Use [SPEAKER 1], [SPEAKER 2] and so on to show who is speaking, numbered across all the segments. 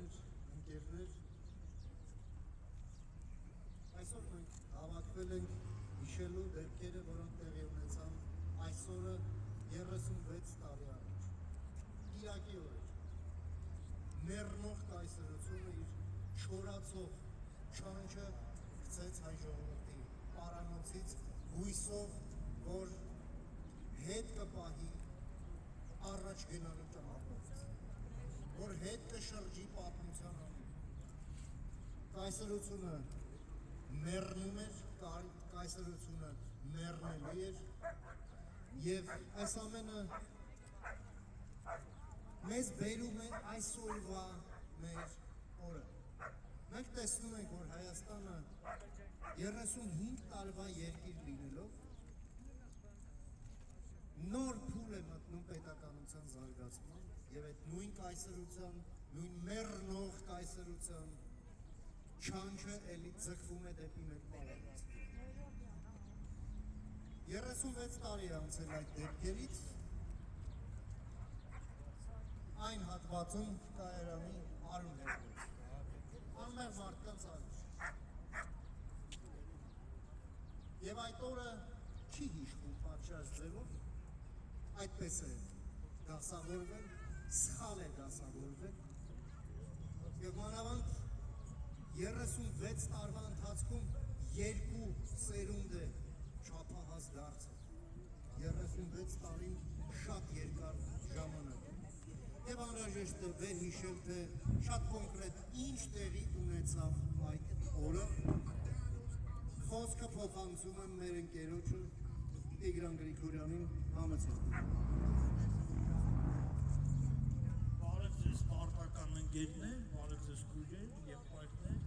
[SPEAKER 1] Բարեկամներ, ընկերներ, այսօր մենք հավաքվել ենք հիշելու դեպքերը, որոնք տեղի ունեցան այսօրը 36 տարի առաջ։ Կիրակի օր էր։ Մեռնող կայսրությունը իր չորացող չանչը գցեց հայ ժողովրդի պարանոցից հույսով, որ հետ կպահի առաջ գնալու ճանապարհից, որ հետ կշրջի պատմության անունը։ Կայսրությունը մեռնում էր, կայսրությունը մեռնելու էր, եւ այս ամենը մեզ բերում է այսօրվա մեր օրը։ Մենք տեսնում ենք, որ Հայաստանը 35 տարվա երկիր լինելով նոր փուլ է մտնում պետականության զարգացման եւ այդ նույն կայսրության, նույն մեռնող կայսրության չանչը էլի ձգվում է դեպի մեր պարանոց։ 36 տարի է անցել այդ դեպքերից, այն հատվածում կայարանի արուն հերվեց, անմեղ մարդկանց արուր։ Եվ այդ օրը չի հիշվում պատշաճ ձևով, այդպես է դասավորվել, սխալ է դասավորվել, եւ մանավանդ 36 տարվա ընթացքում երկու սերունդ է չափահաս դարձել, 36 տարին շատ երկար ժամանակ է, եւ անհրաժեշտ է վերհիշել, թե շատ կոնկրետ ինչ տեղի ունեցավ այդ օրը։ Խոսքը փոխանցում եմ մեր ընկերոջը Տիգրան Գրիգորյանին, համեցեք։
[SPEAKER 2] Բարև ձեզ պարտական ընկերներ, բարև ձեզ քույրեր, եղբայրներ,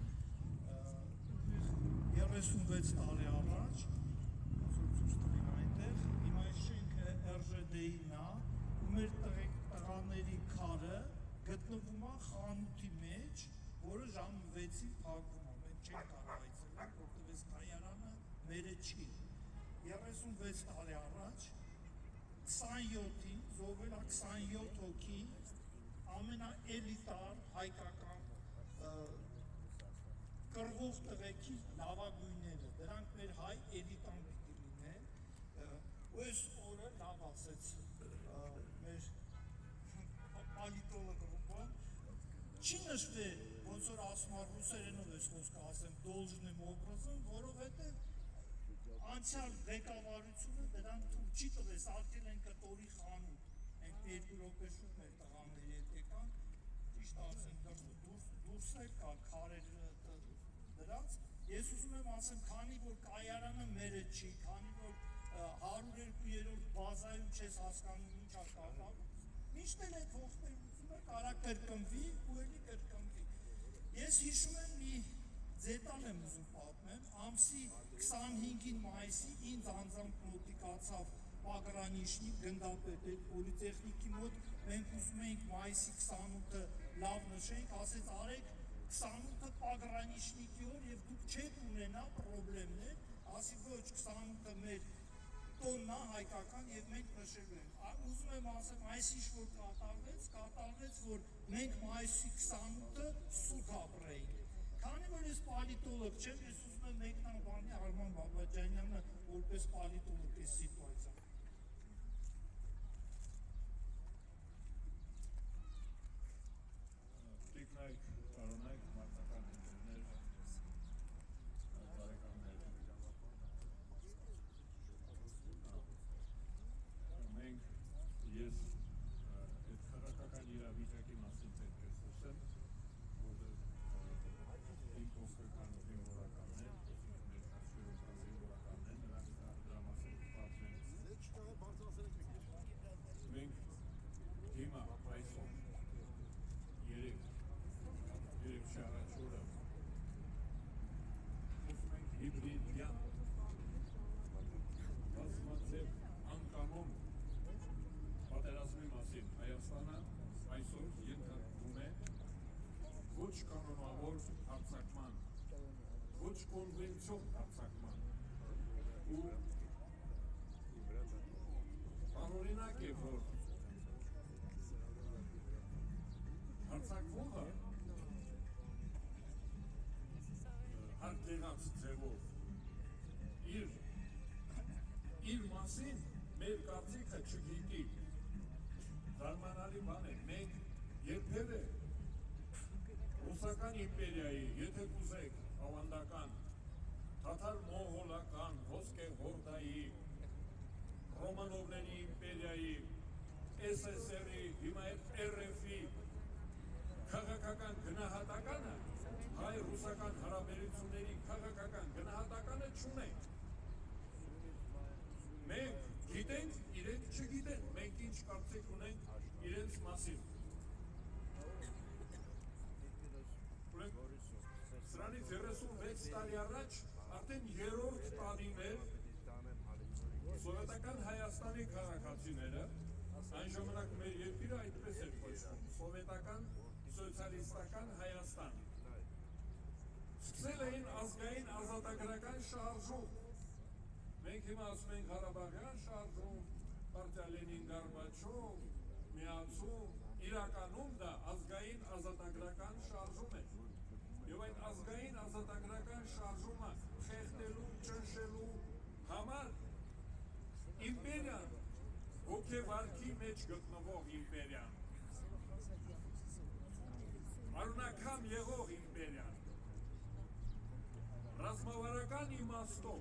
[SPEAKER 2] 36 տարի առաջ, ցույց տվին այնտեղ, հիմա շենքը RЖD-ին է, ու մեր տղաների քարը գտնվում է խանութի մեջ, որը ժամ 6-ին փակվում է, մենք չենք կարող այցելել, որտեղ այս կայարանը մերը չի։ 36 տարի առաջ 27-ին զոհվել է 27 հոգի ամենաէլիտար հայկական կռվող տղեկի լավագույնները, դրանք մեր հայ էլիտան պիտի լինեն, ու այս օրը լավ ասեց մեր պալիտոլոգը, չի նշվել, ոնց որ ասում է ռուսերենով ես խոսքը ասեմ, должным образом, որովհետև անցյալ ղեկավարությունը դրան թույլ չի տվեց, արկել են կտորի խանութ, ենք 2 րոպե շուտ մեր տղաների հետ եկան, ճիշտ ասենք դուրս էլ կա քարեր դրանց, ես ուզում եմ ասեմ, քանի որ կայարանը մերը չի, քանի որ 102-րդ բազայում չես հասկանում ինչ է կատարվում, միշտ էլ այդ ողբերգությունը կարա կրկնվի ու էլի կրկնվի։ Ես հիշում եմ մի ձետան եմ ուզում պատմեմ, ամսի 25-ին մայիսի ինձ անձամբ նոտիկացավ պագրանիշնիկ գնդապետ այդ պոլիտեխնիկի մոտ, մենք ուզում էինք մայիսի 28-ը լավ նշենք, ասեց արեք 28-ը պագրանիշնիկի օր եւ դուք չեք ունենա պրոբլեմներ, ասի ոչ 28-ը մեր տոննա հայկական եւ մենք նշելու ենք։ Ուզում եմ ասեմ, այս ինչ որ կատարվեց, որ մենք մայիսի 28-ը սուտ ապրեինք։ Քանի որ ես պալիտոլոգ չեմ, ես ուզում եմ մեկնան բանի Արման Բաբաջանյանը որպես պալիտոլոգ այս սիտուացիա։
[SPEAKER 3] Տիկնայք, պարոնայք, մարդական ընկերներ, բարեկամներ։ Մենք ես այդ քրակական իրավիճակի մասին պետք է խոսեմ, որը իմ կողքական զինվորականներ, մեր հաշվերական զինվորականներ, նրանք դրա մասին պատմեն։ Մենք հիմա այսօր երեք շարաչ օրը խոսում ենք հիբրիդյան բազմաձև անկանոն պատերազմի մասին։ Հայաստանը այսօր ենթարկվում է ոչ կանոնավոր հարձակման, ոչ կոնվենցիոն հարձակման ու անօրինակ է, որ հարձակվողը ունեցած ձևով իր մասին մեր կարծիքը չգիտի։ Զարմանալի բան է, մենք երբևէ ռուսական իմպերիայի, եթե կուզեք ավանդական, թաթար-մոնղոլական, ոսկե հորդայի, Ռոմանովների իմպերիայի, SSR-ի, հիմա RF-ի քաղաքական գնահատականը, հայ-ռուսական հարաբերությունների քաղաքական գնահատականը չունենք։ Մենք գիտենք, իրենք չգիտեն, մենք ինչ կարծիք ունենք իրենց մասին։ Սրանից 36 տարի առաջ արդեն երրորդ տարին էր Սովետական Հայաստանի քաղաքացիները, այն ժամանակ մեր երկիրը այդպես էր կոչվում, Սովետական սոցիալիստական Հայաստան։ Սկսել էին ազգային ազատագրական շարժում։ Մենք հիմա ասում ենք Ղարաբաղյան շարժում, պարտիա Լենին-Գորբաչով, միացում, իրականում դա ազգային ազատագրական շարժում է։ Եվ այդ ազգային ազատագրական շարժումը խեղդելու, ճնշելու համար իմպերիան, հոգեվարքի մեջ գտնվող իմպերիան, արունակամ եղող իմպերիան, ռազմավարական իմաստով,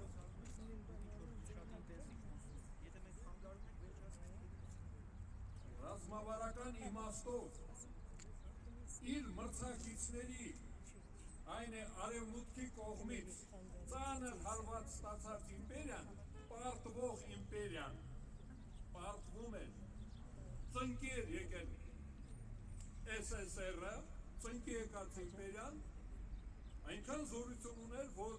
[SPEAKER 3] ռազմավարական իմաստով իր մրցակիցների, այն է արևմուտքի կողմից ծանր հարված ստացած իմպերիան, պարտվող իմպերիան, պարտվում էր, ծնկի էր եկել SSR-ը, ծնկի եկած իմպերիան, այնքան զորություն ուներ, որ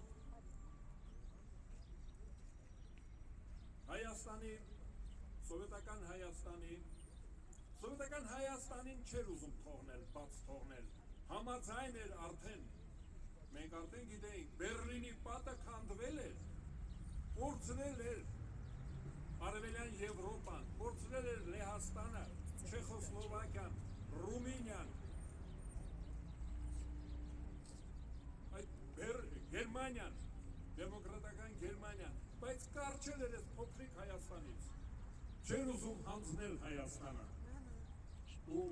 [SPEAKER 3] Հայաստանի, Սովետական Հայաստանին չէր ուզում թողնել, բաց թողնել, համաձայն էր արդեն, մենք արդեն գիտեինք, Բեռլինի պատը քանդվել էր, կորցրել էր Արևելյան Եվրոպան, կորցրել էր Լեհաստանը, Չեխոսլովակիան, Ռումինիան, Գերմանիան, դեմոկրատական Գերմանիան, բայց կարճել էր այս փոքրիկ Հայաստանից, չէր ուզում հանձնել Հայաստանը, ու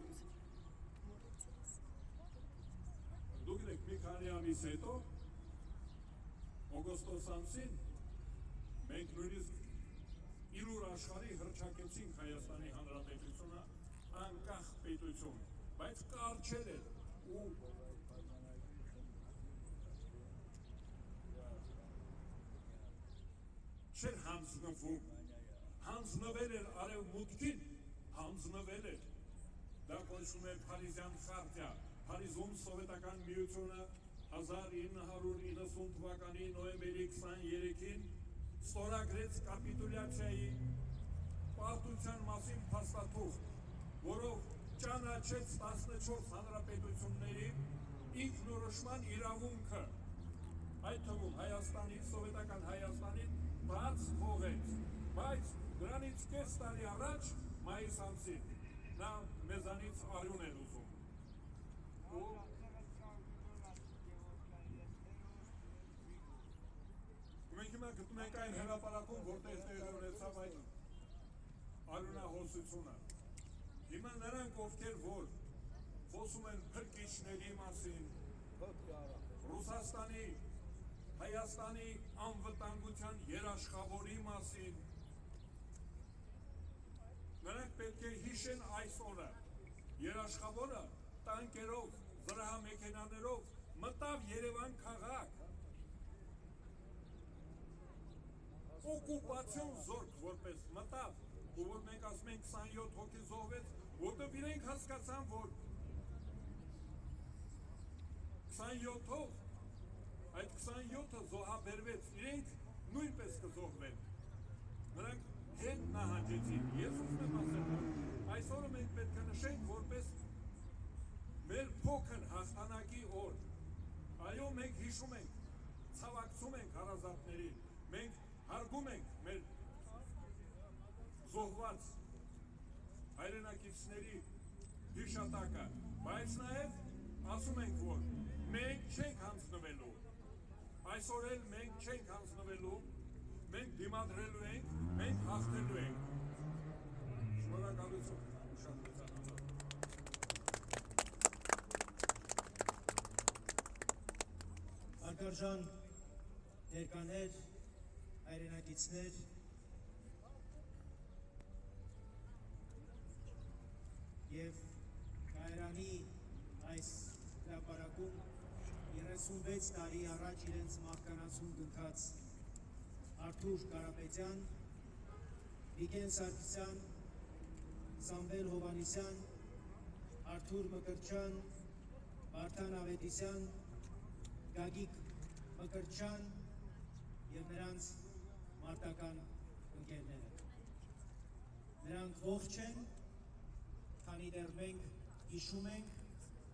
[SPEAKER 3] դուք գիտեք մի քանի ամիս հետո, օգոստոս ամսին, մենք նույնիսկ իրուր աշխարհի հռչակեցինք Հայաստանի Հանրապետությունը անկախ պետություն, բայց կարճել էր ու չէր հանձնվում, հանձնվել էր արևմուտքին, հանձնվել էր, դա կոչվում է Փարիզյան խարտիա, Փարիզում Սովետական միությունը 1990 թվականի նոյեմբերի 23-ին ստորագրեց կապիտուլյացիայի պարտության մասին փաստաթուղթ, որով ճանաչեց 14 հանրապետությունների ինքնորոշման իրավունքը, այդ թվում Հայաստանի, Սովետական Հայաստանին բաց թողեց, բայց դրանից կես տարի առաջ, մայիս ամսին, նա մեզանից արյուն էր ուզում։ Մենք հիմա գտնում ենք այն հրապարակում, որտեղ տեղի ունեցավ այդ արյունահոսությունը։ Հիմա նրանք, ովքեր որ խոսում են փրկիչների մասին, Ռուսաստանի, Հայաստանի անվտանգության երաշխավորի մասին, նրանք պետք է հիշեն այս օրը, երաշխավորը տանկերով, զրահամեքենաներով մտավ Երևան քաղաք, օկուպացիոն զորք որպես մտավ, ու որ մենք ասում ենք 27 հոգի զոհվեց, որտեղ իրենք հասկացան, որ 27-ով, այդ 27-ը զոհաբերվեց, իրենք նույնպես կզոհվեն, նրանք հետ նահանջեցին, ես ուզում եմ ասել, որ այսօրը մենք պետք է նշենք որպես մեր փոքր հաղթանակի օր, այո մենք հիշում ենք, ցավակցում ենք հարազատներին, մենք հարգում ենք մեր զոհված հայրենակիցների հիշատակը, բայց նաև ասում ենք, որ մենք չենք հանձնվելու, այսօր էլ մենք չենք հանձնվելու, մենք դիմադրելու ենք, մենք հաղթելու ենք։ Շնորհակալություն ուշադրության համար։
[SPEAKER 4] Հարգարժան ներկաներ, հայրենակիցներ, և Կայարանի այս հրապարակում 36 տարի առաջ իրենց մահկանացուն գնքած Արթուր Կարապետյան, Վիգեն Սարգսյան, Սամվել Հովհաննիսյան, Արթուր Մկրտչյան, Վարդան Ավետիսյան, Գագիկ Մկրտչյան և նրանց մարտական ընկերները։ Նրանք ողջ են, քանի դեռ մենք հիշում ենք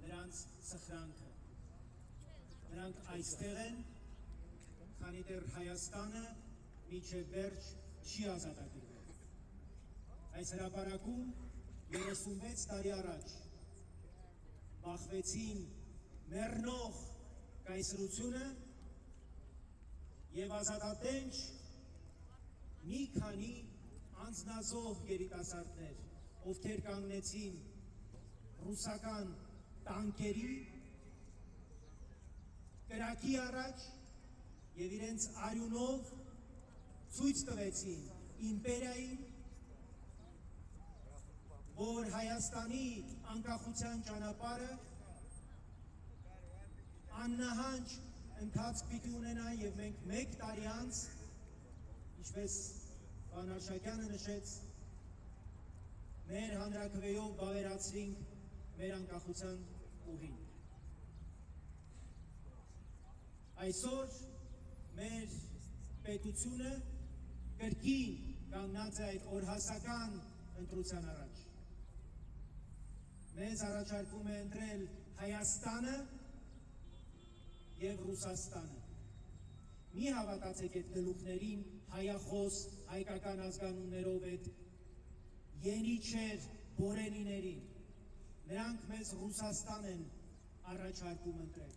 [SPEAKER 4] նրանց սխրանքը։ Նրանք այստեղ են, քանի դեռ Հայաստանը մինչև վերջ չի ազատագրվել։ Այս հրապարակում 36 տարի առաջ բախվեցին մեռնող կայսրությունը և ազատատենչ մի քանի անձնազոհ երիտասարդներ, ովքեր կանգնեցին ռուսական տանկերի կրակի առաջ և իրենց արյունով ցույց տվեցին իմպերիային, որ Հայաստանի անկախության ճանապարհը աննահանջ ընթացք պիտի ունենա և մենք մեկ տարի անց, ինչպես պարոն Արշակյանը նշեց, մեր հանրաքվեով վավերացրինք մեր անկախության ուղին։ Այսօր մեր պետությունը կրկին կանգնած է այդ օրհասական ընտրության առաջ։ Մեզ առաջարկում է ընտրել Հայաստանը և Ռուսաստանը։ Մի հավատացեք այդ գլուխներին հայախոս հայկական ազգանուններով այդ Ենիչեր Բորենիներին, նրանք մեզ Ռուսաստան են առաջարկում ընտրել։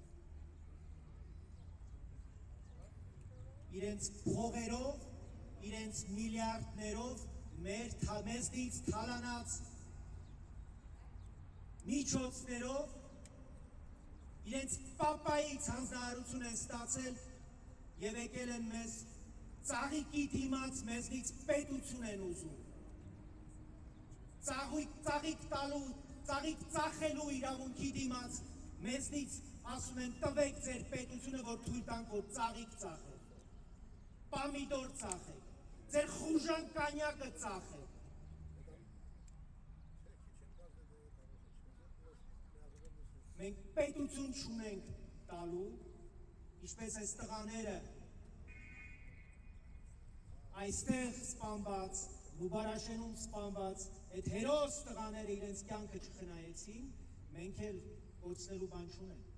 [SPEAKER 4] Իրենց փողերով, իրենց միլիարդներով մեզնից թալանած միջոցներով, իրենց պապայից հանձնարարություն են ստացել և եկել են մեզ ծաղիկի դիմաց մեզնից պետություն են ուզում։ Ծաղիկ տալու, ծաղիկ ծախելու իրավունքի դիմաց մեզնից ասում են տվեք ձեր պետությունը, որ թույլ տանք, որ ծաղիկ ծախեք, պամիդոր ծախեք, ձեր խուժան կանյակը ծախեք։ Մենք պետություն չունենք տալու, ինչպես այս տղաները այստեղ սպանված, Լուբարաշենում սպանված, այդ հերոս տղաները իրենց կյանքը չխնայեցին, մենք էլ կոչնելու բան չունենք։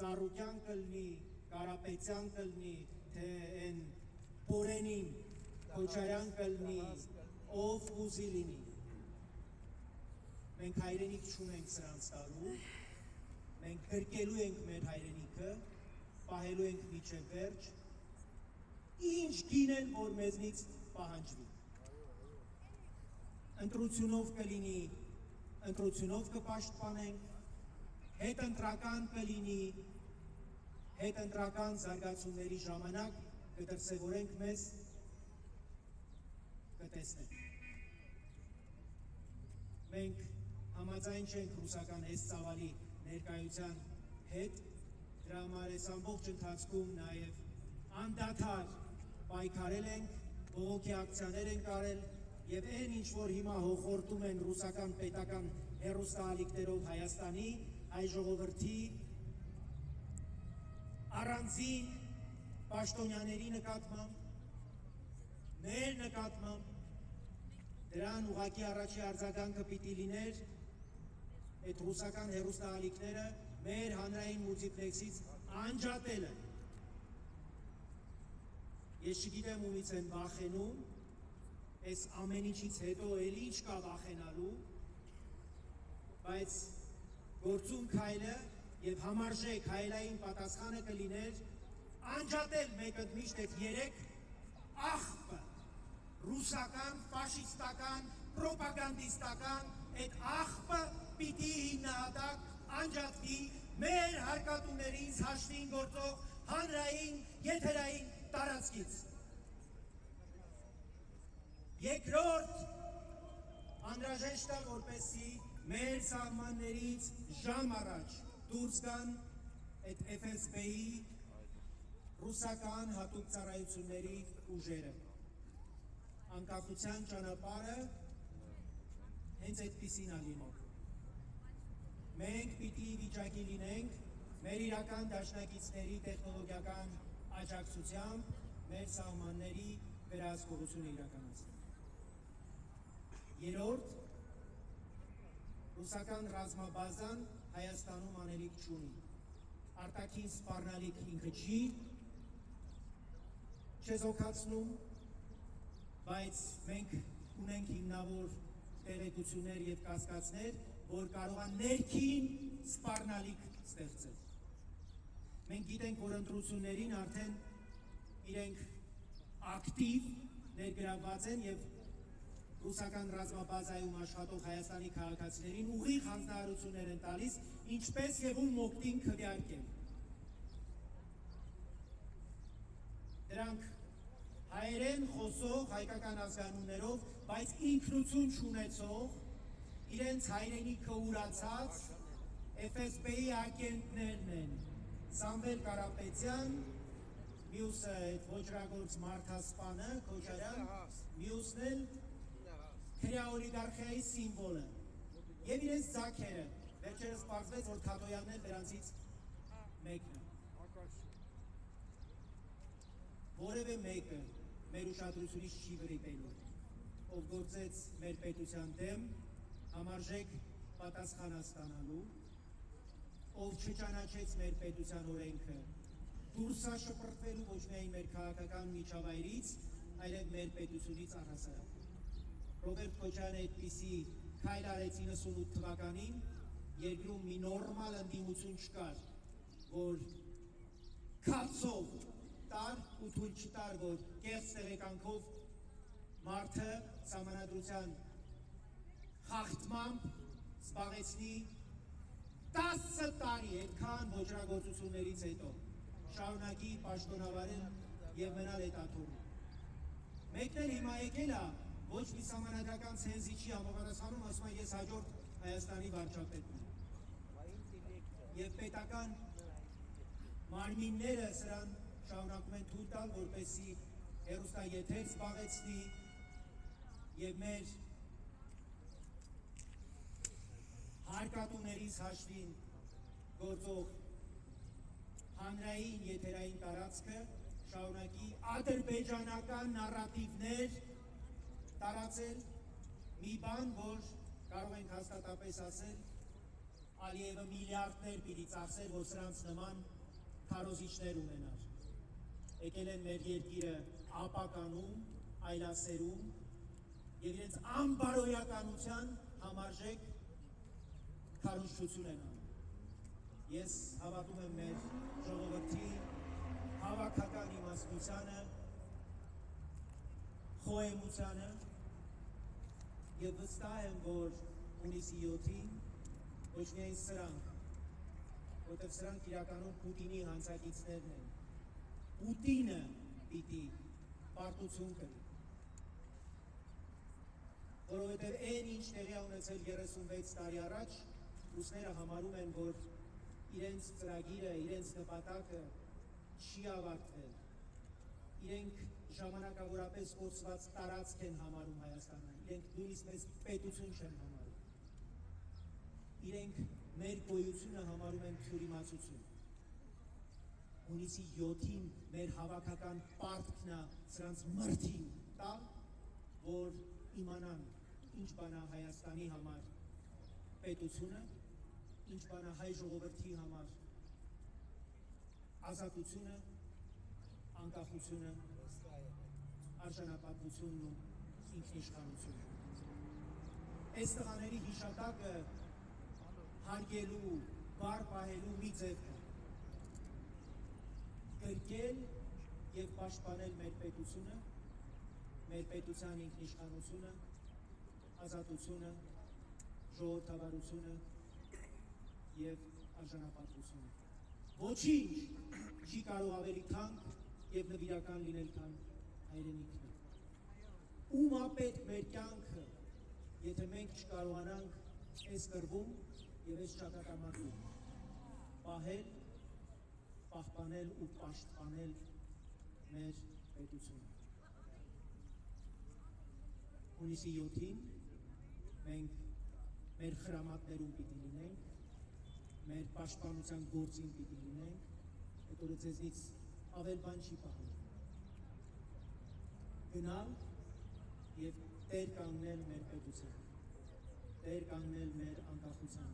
[SPEAKER 4] Ծառուկյան կլնի, Կարապետյան կլնի, թե են Բորենին, Քոչարյան կլնի, ով ուզի լինի։ Մենք հայրենիք չունենք սրանց տալու, մենք գրկելու ենք մեր հայրենիքը, պահելու ենք մինչև վերջ, ինչ գինեն, որ մեզնից պահանջվի։ Ընտրությունով կլինի, ընտրությունով կպաշտպանենք, հետընտրական կլինի, հետընտրական զարգացումների ժամանակ կդրսևորենք մեզ, կտեսնենք։ Մենք համաձայն չենք ռուսական այս ծավալի ներկայության հետ, դրա համար այս ամբողջ ընթացքում նաև անդադար պայքարել ենք, բողոքի ակցիաներ ենք արել և այն ինչ որ հիմա հոխորտում են ռուսական պետական հեռուստաալիքներով Հայաստանի, հայ ժողովրդի առանձին պաշտոնյաների նկատմամբ, մեր նկատմամբ, դրան ուղղակի առաջի արձագանքը պիտի լիներ այդ ռուսական հեռուստաալիքները մեր հանրային մուլտիպլեքսից անջատելը։ Ես չգիտեմ ումից են վախենում, այս ամեն ինչից հետո էլ ինչ կա վախենալու, բայց գործուն քայլը և համարժեք հայելային պատասխանը կլիներ անջատել մեկը միշտ այդ երեք աղբը, ռուսական, ֆաշիստական, պրոպագանդիստական, այդ աղբը պիտի հիմնահատակ անջատվի մեր հարկատուներից հաշվին գործող հանրային, եթերային տարածքից։ Երկրորդ, անհրաժեշտ է, որպեսզի մեր սահմաններից ժամ առաջ դուրս գան այդ FSB-ի ռուսական հատուկ ծառայությունների ուժերը։ Անկախության ճանապարհը հենց այդպիսին է լինում։ Մենք պիտի վիճակի լինենք մեր իրական դաշնակիցների տեխնոլոգիական աջակցությամբ մեր սահմանների վերահսկողությունը իրականացնել։ Երրորդ, ռուսական ռազմաբազան Հայաստանում անելիք չունի։ Արտաքին սպառնալիք ինքը չի չեզոքացնում, բայց մենք ունենք հիմնավոր տեղեկություններ և կասկածներ, որ կարող են ներքին սպառնալիք ստեղծել։ Մենք գիտենք, որ ընտրություններին արդեն իրենք ակտիվ ներգրավված են և ռուսական ռազմաբազայում աշխատող Հայաստանի քաղաքացիներին ուղիղ հանձնարարություններ են տալիս, ինչպես և ում օգտին քվեարկել։ Դրանք հայերեն խոսող հայկական ազգանուններով, բայց ինքնություն չունեցող, իրենց հայրենիքը ուրացած FSB-ի ագենտներն են։ Սամվել Կարապետյան, մյուսը այդ ոճրագործ մարդասպանը, Քոչարյան, մյուսն էլ քրեաօլիգարխիայի սիմվոլը և իրենց ձագերը, վերջերս պարզվեց, որ Թաթոյանն էլ դրանցից մեկն է։ Որևէ մեկը մեր ուշադրությունից չի վրիպելու, ով գործեց մեր պետության դեմ, համարժեք պատասխան ստանալու, ով չճանաչեց մեր պետության օրենքը, դուրս է շպրտվելու ոչ միայն մեր քաղաքական միջավայրից, այլև մեր պետությունից առհասարակ։ Ռոբերտ Քոչարյանը այդպիսի քայլ արեց 98 թվականին, երկրում մի նորմալ ընդդիմություն չկար, որ քացով տար ու թույլ չտար, որ կեղծ տեղեկանքով մարդը սահմանադրության խախտմամբ զբաղեցնի 10 տարի, այդքան ոճրագործություններից հետո, շարունակի պաշտոնավարել և մնալ հետաթորում։ Մեկն էլ հիմա եկել է, ոչ մի սահմանադրական ցենզի չի համապատասխանում, ասում է ես հաջորդ Հայաստանի վարչապետն եմ։ Եվ պետական մարմինները սրան շարունակում են թույլ տալ, որպեսզի հեռուստաեթեր զբաղեցնի և մեր հարկատուներից հաշվին գործող հանրային եթերային տարածքը շարունակի ադրբեջանական նարատիվներ տարածել, մի բան, որ կարող ենք հաստատապես ասել, Ալիևը միլիարդներ պիտի ծախսեր, որ սրանց նման քարոզիչներ ունենար։ Եկել են մեր երկիրը ապականում, այլասերում և իրենց անբարոյականության համարժեք քարոզչություն են անում։ Ես հավատում եմ մեր ժողովրդի հավաքական իմաստությանը, խոհեմությանը և վստահ եմ, որ հունիսի 7-ին ոչ միայն սրանք, որտեղ սրանք իրականում Պուտինի հանցակիցներն են, Պուտինը պիտի պարտություն կրի, որովհետև այն ինչ տեղի ունեցել 36 տարի առաջ, ռուսները համարում են, որ իրենց ծրագիրը, իրենց նպատակը չի ավարտվել, իրենք ժամանակավորապես կորցված տարածք են համարում Հայաստանը, իրենք նույնիսկ մեզ պետություն չեն համարում, իրենք մեր գոյությունը համարում են թյուրիմացություն։ Հունիսի 7-ին մեր հավաքական պարտքն է սրանց մրթին տալ, որ իմանան ինչ բան է Հայաստանի համար պետությունը, ինչ բան է հայ ժողովրդի համար ազատությունը, անկախությունը, արժանապատվությունն ու ինքնիշխանությունը։ Այս տղաների հիշատակը հարգելու, բար պահելու մի ձև կա։ գրկել եւ պաշտպանել մեր պետությունը, մեր պետության ինքնիշխանությունը, ազատությունը, ժողովրդավարությունը եւ արժանապատվությունը։ Ոչինչ չի կարող ավելի թանկ եւ նվիրական լինել, քան հայրենիքն է։ Ում է պետք մեր կյանքը, եթե մենք չկարողանանք այս կռվում եւ այս ճակատամարտում պահել, պահպանել ու պաշտպանել մեր պետությունը։ Հունիսի 7-ին մենք մեր խրամատներում պիտի լինենք, մեր պաշտպանության գործին պիտի լինենք, այդ օրը ձեզնից ավել բան չի պահում։ Գնալ եւ տեր կանգնել մեր պետության, տեր կանգնել մեր անկախության,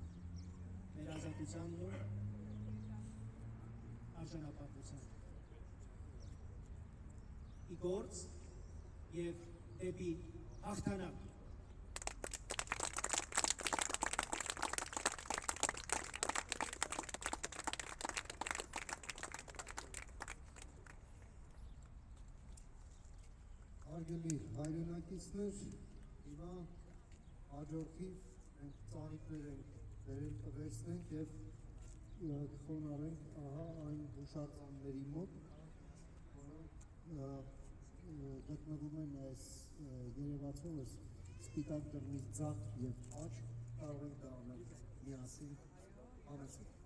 [SPEAKER 4] մեր ազատությանն ու արժանապատվության։ Ի գործ եւ դեպի հաղթանակ։
[SPEAKER 1] Հարգելի հայրենակիցներ, հիմա հաջորդիվ մենք ծանիքներ ենք վերել տվեցնենք եւ կխոնարհենք ահա այն հուշարձանների մոտ, որոնք գտնվում են այս երևացող այս սպիտակ դռնից ձախ եւ աջ, կարող ենք դա անել միասին համեցնել։